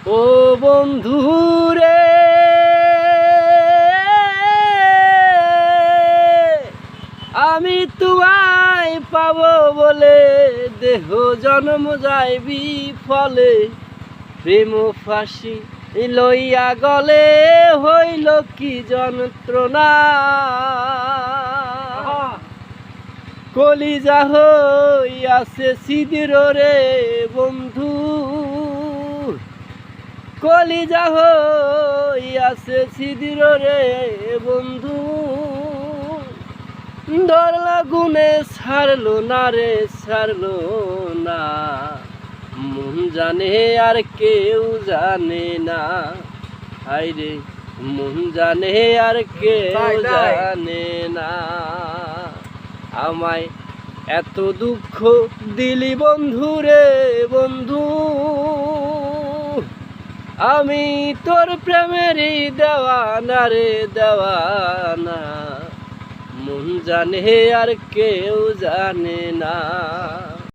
ও বন্ধু রে, আমি তোমায় পাবো বলে দেহ জন্ম যায় বিফলে, প্রেম ফাঁসি লইয়া গলে হইল কি যন্ত্রণা। কলিজা হইয়াছে ছিদ্র রে বন্ধু, কলিজা হইয়াছে ছিদ্র রে বন্ধু। ডর লাগুনে ছাড়লো না রে, ছাড়লো না, মন জানে আর কেউ জানে না। হায়রে মন জানে আর কেউ জানে না। আমায় এত দুঃখ দিলি বন্ধু রে বন্ধু, আমি তোর প্রেমেরই দেওয়ানা রে দেওয়ানা, মন জানে আর কেউ জানে না।